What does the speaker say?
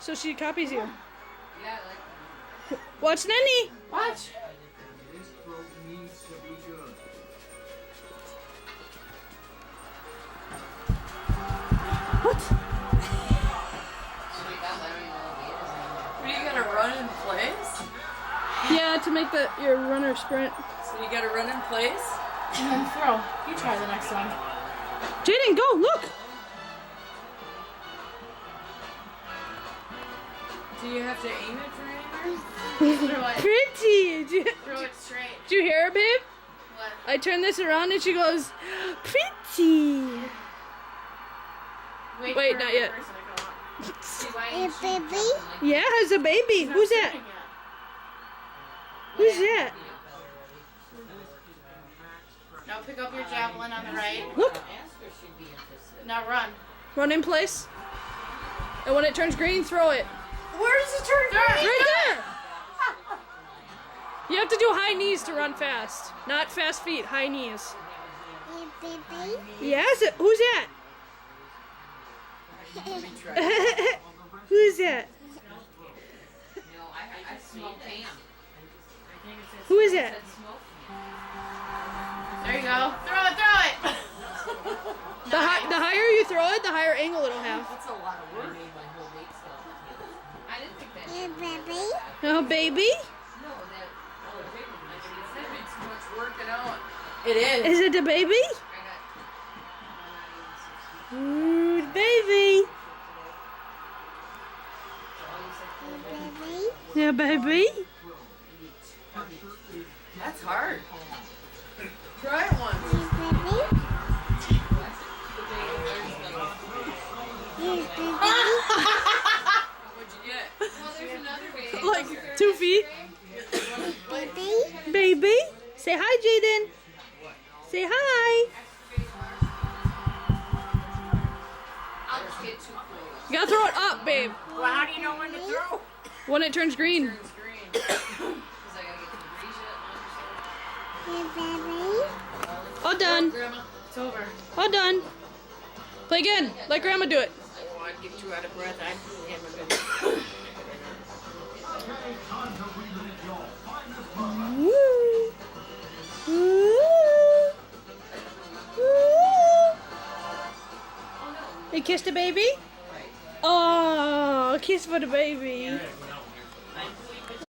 so she copies you. Yeah, I like that. Watch Nenny. Watch. This throat needs to be good. What? Should we got Larry Millimeters in What, you gotta run in place? Yeah, to make your runner sprint. So you gotta run in place? And then throw. You try the next one. Jaden, go, look. Do you have to aim it for anywhere? Throw it. Pretty. Throw it straight. Did you hear her, babe? What? I turn this around and she goes, pretty. Wait, for not the yet. person to go up. See why you shoot baby? something like Yeah, it's a baby. He's not Who's that? shooting yet. Who's that? Now pick up your javelin on the right. Look. Asker should be interested. Now run. Run in place. And when it turns green, throw it. Where does it turn green? Right there. You have to do high knees to run fast. Not fast feet, high knees. Baby? Yes, who's that? Who's that? No, I smoked Pam. Who is that? Said smoke. There you go. Throw it, throw it. The higher you throw it, the higher angle it'll have. That's a lot of I work. made my whole weight still. I didn't think that. Baby? Oh, baby. No, that. Oh, the big one. It's gonna be too much working out. It is. Is it the baby? I got. Ooh, the baby. Baby? Yeah, baby. That's hard. Try it once. Baby? Here's baby. What'd you get? Well, there's another way. Like 2 feet. Baby? Baby. Say hi, Jaden. Say hi. I'll just get too close. You gotta throw it up, babe. Well, how do you know when to throw? When it turns green. Turns green. Because I gotta get the Asia Here, baby? All done. Grandma. It's over. All done. Play again. Let Grandma do it. Oh, I'd get too out of breath. I haven't been. Time to relive your finest moment. Woo. Woo. Woo. You kissed the baby? Oh, kiss for the baby. I